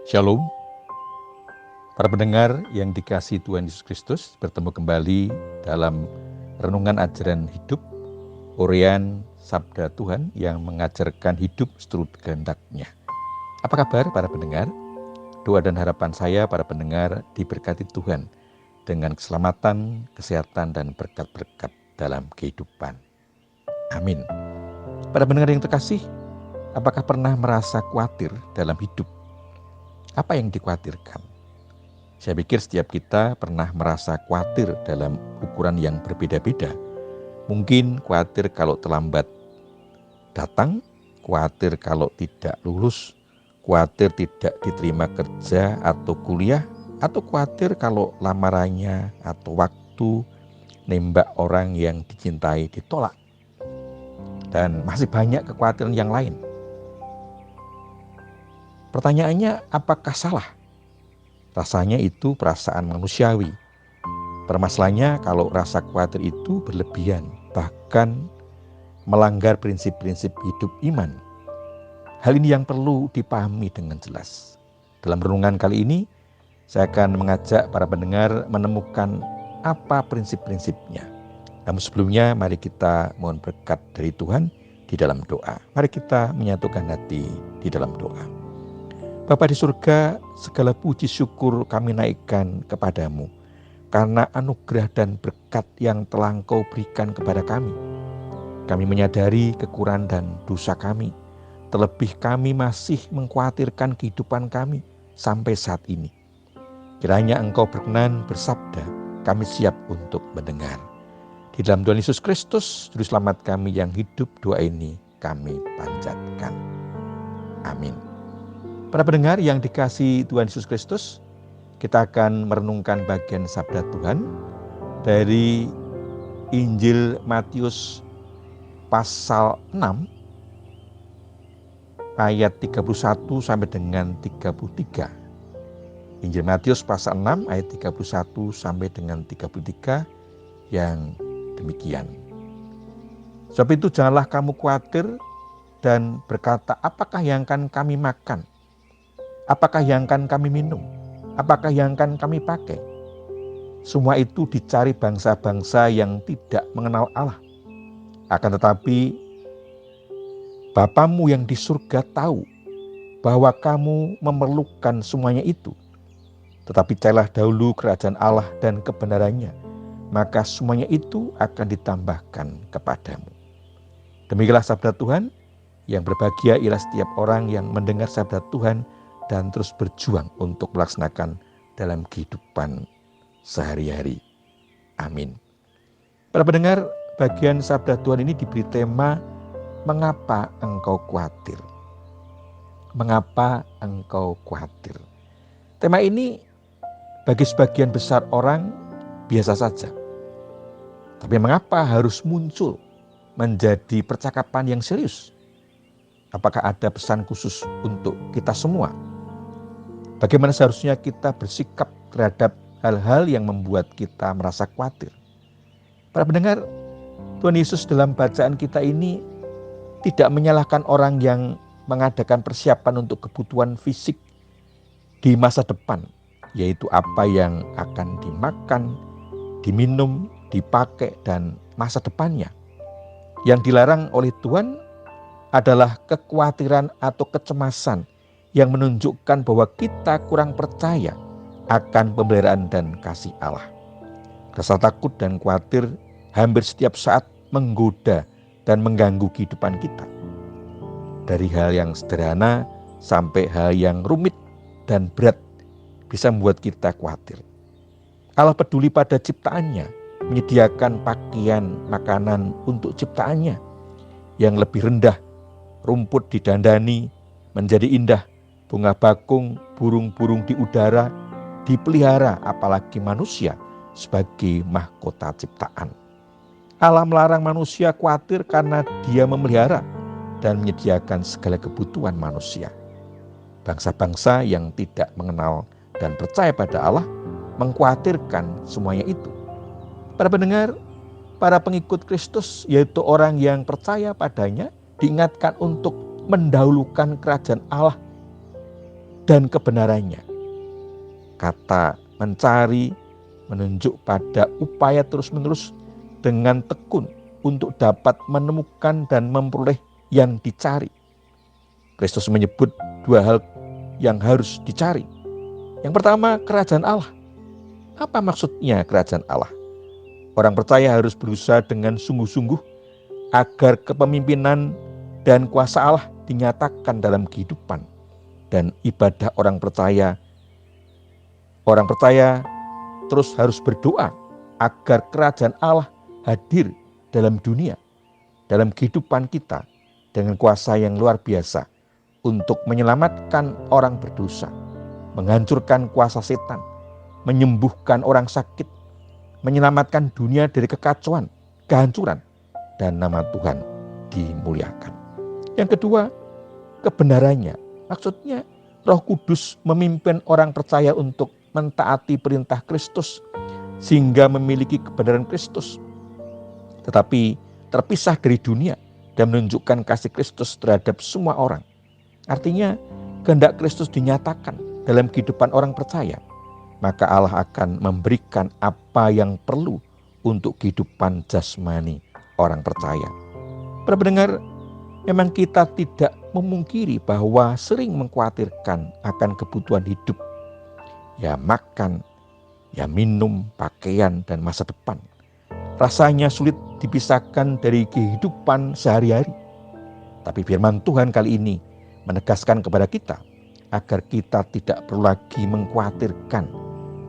Shalom, para pendengar yang dikasihi Tuhan Yesus Kristus, bertemu kembali dalam renungan ajaran hidup, uraian Sabda Tuhan yang mengajarkan hidup seturut kehendak-Nya. Apa kabar para pendengar? Doa dan harapan saya para pendengar diberkati Tuhan dengan keselamatan, kesehatan, dan berkat-berkat dalam kehidupan. Amin. Para pendengar yang terkasih, apakah pernah merasa khawatir dalam hidup? Apa yang dikhawatirkan? Saya pikir setiap kita pernah merasa khawatir dalam ukuran yang berbeda-beda. Mungkin khawatir kalau terlambat datang, khawatir kalau tidak lulus, khawatir tidak diterima kerja atau kuliah, atau khawatir kalau lamarannya atau waktu nembak orang yang dicintai ditolak. Dan masih banyak kekhawatiran yang lain. Pertanyaannya, apakah salah? Rasanya itu perasaan manusiawi. Permasalahannya kalau rasa khawatir itu berlebihan, bahkan melanggar prinsip-prinsip hidup iman. Hal ini yang perlu dipahami dengan jelas. Dalam renungan kali ini, saya akan mengajak para pendengar menemukan apa prinsip-prinsipnya. Namun sebelumnya, mari kita mohon berkat dari Tuhan di dalam doa. Mari kita menyatukan hati di dalam doa. Bapa di surga, segala puji syukur kami naikkan kepadamu karena anugerah dan berkat yang telah Engkau berikan kepada kami. Kami menyadari kekurangan dan dosa kami, terlebih kami masih mengkhawatirkan kehidupan kami sampai saat ini. Kiranya Engkau berkenan bersabda, kami siap untuk mendengar. Di dalam Tuhan Yesus Kristus, Juru Selamat kami yang hidup, doa ini kami panjatkan. Amin. Para pendengar yang dikasihi Tuhan Yesus Kristus, kita akan merenungkan bagian sabda Tuhan dari Injil Matius pasal 6 ayat 31 sampai dengan 33. Injil Matius pasal 6 ayat 31 sampai dengan 33 yang demikian. Sebab itu janganlah kamu khawatir dan berkata, apakah yang akan kami makan? Apakah yang akan kami minum? Apakah yang akan kami pakai? Semua itu dicari bangsa-bangsa yang tidak mengenal Allah. Akan tetapi Bapamu yang di surga tahu bahwa kamu memerlukan semuanya itu. Tetapi carilah dahulu kerajaan Allah dan kebenarannya, maka semuanya itu akan ditambahkan kepadamu. Demikianlah sabda Tuhan. Yang berbahagia ialah setiap orang yang mendengar sabda Tuhan dan terus berjuang untuk melaksanakan dalam kehidupan sehari-hari. Amin. Para pendengar, bagian sabda Tuhan ini diberi tema, mengapa engkau khawatir? Mengapa engkau khawatir? Tema ini bagi sebagian besar orang biasa saja. Tapi mengapa harus muncul menjadi percakapan yang serius? Apakah ada pesan khusus untuk kita semua? Bagaimana seharusnya kita bersikap terhadap hal-hal yang membuat kita merasa khawatir? Para pendengar, Tuhan Yesus dalam bacaan kita ini tidak menyalahkan orang yang mengadakan persiapan untuk kebutuhan fisik di masa depan, yaitu apa yang akan dimakan, diminum, dipakai, dan masa depannya. Yang dilarang oleh Tuhan adalah kekhawatiran atau kecemasan yang menunjukkan bahwa kita kurang percaya akan pemeliharaan dan kasih Allah. Rasa takut dan khawatir hampir setiap saat menggoda dan mengganggu kehidupan kita. Dari hal yang sederhana sampai hal yang rumit dan berat bisa membuat kita khawatir. Allah peduli pada ciptaannya, menyediakan pakaian, makanan untuk ciptaannya. Yang lebih rendah, rumput didandani menjadi indah, bunga bakung, burung-burung di udara dipelihara, apalagi manusia sebagai mahkota ciptaan. Allah melarang manusia khawatir karena Dia memelihara dan menyediakan segala kebutuhan manusia. Bangsa-bangsa yang tidak mengenal dan percaya pada Allah mengkhawatirkan semuanya itu. Para pendengar, para pengikut Kristus, yaitu orang yang percaya padanya, diingatkan untuk mendahulukan kerajaan Allah dan kebenarannya. Kata mencari menunjuk pada upaya terus-menerus dengan tekun untuk dapat menemukan dan memperoleh yang dicari. Kristus menyebut dua hal yang harus dicari. Yang pertama, kerajaan Allah. Apa maksudnya kerajaan Allah? Orang percaya harus berusaha dengan sungguh-sungguh agar kepemimpinan dan kuasa Allah dinyatakan dalam kehidupan dan ibadah orang percaya. Orang percaya terus harus berdoa agar kerajaan Allah hadir dalam dunia, dalam kehidupan kita dengan kuasa yang luar biasa untuk menyelamatkan orang berdosa, menghancurkan kuasa setan, menyembuhkan orang sakit, menyelamatkan dunia dari kekacauan, kehancuran, dan nama Tuhan dimuliakan. Yang kedua, kebenarannya. Maksudnya Roh Kudus memimpin orang percaya untuk mentaati perintah Kristus sehingga memiliki kebenaran Kristus, tetapi terpisah dari dunia dan menunjukkan kasih Kristus terhadap semua orang. Artinya kehendak Kristus dinyatakan dalam kehidupan orang percaya, maka Allah akan memberikan apa yang perlu untuk kehidupan jasmani orang percaya. Para pendengar, memang kita tidak memungkiri bahwa sering mengkhawatirkan akan kebutuhan hidup. Ya makan, ya minum, pakaian, dan masa depan. Rasanya sulit dipisahkan dari kehidupan sehari-hari. Tapi firman Tuhan kali ini menegaskan kepada kita agar kita tidak perlu lagi mengkhawatirkan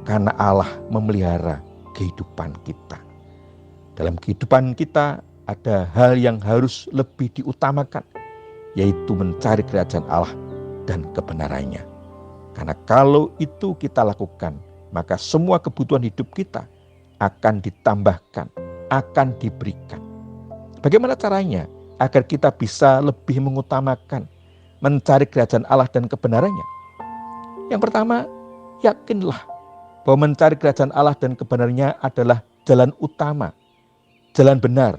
karena Allah memelihara kehidupan kita. Dalam kehidupan kita ada hal yang harus lebih diutamakan, yaitu mencari kerajaan Allah dan kebenarannya. Karena kalau itu kita lakukan, maka semua kebutuhan hidup kita akan ditambahkan, akan diberikan. Bagaimana caranya agar kita bisa lebih mengutamakan mencari kerajaan Allah dan kebenarannya? Yang pertama, yakinlah bahwa mencari kerajaan Allah dan kebenarannya adalah jalan utama, jalan benar.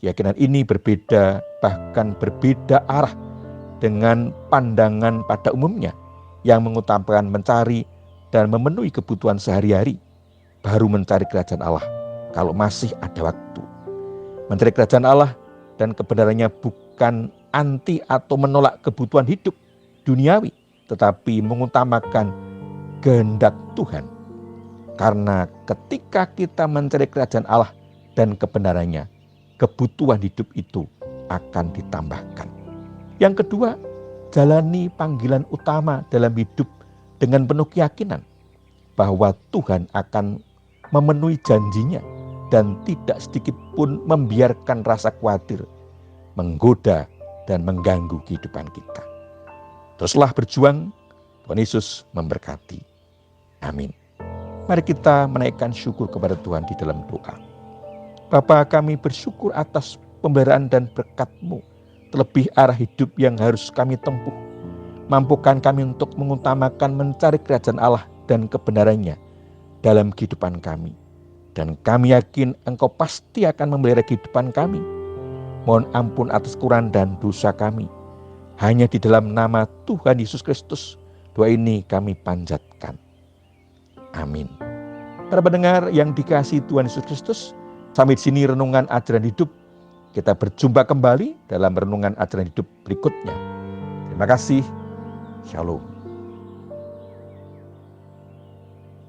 Keyakinan ini berbeda, bahkan berbeda arah dengan pandangan pada umumnya yang mengutamakan mencari dan memenuhi kebutuhan sehari-hari, baru mencari kerajaan Allah kalau masih ada waktu. Mencari kerajaan Allah dan kebenarannya bukan anti atau menolak kebutuhan hidup duniawi, tetapi mengutamakan kehendak Tuhan. Karena ketika kita mencari kerajaan Allah dan kebenarannya, kebutuhan hidup itu akan ditambahkan. Yang kedua, jalani panggilan utama dalam hidup dengan penuh keyakinan bahwa Tuhan akan memenuhi janjinya dan tidak sedikit pun membiarkan rasa khawatir menggoda dan mengganggu kehidupan kita. Teruslah berjuang, Tuhan Yesus memberkati. Amin. Mari kita menaikkan syukur kepada Tuhan di dalam doa. Bapa, kami bersyukur atas pemeliharaan dan berkat-Mu, terlebih arah hidup yang harus kami tempuh. Mampukan kami untuk mengutamakan mencari kerajaan Allah dan kebenarannya dalam kehidupan kami. Dan kami yakin Engkau pasti akan memelihara kehidupan kami. Mohon ampun atas kekurangan dan dosa kami. Hanya di dalam nama Tuhan Yesus Kristus, doa ini kami panjatkan. Amin. Para pendengar yang dikasihi Tuhan Yesus Kristus, sampai di sini renungan ajaran hidup. Kita berjumpa kembali dalam renungan ajaran hidup berikutnya. Terima kasih. Shalom.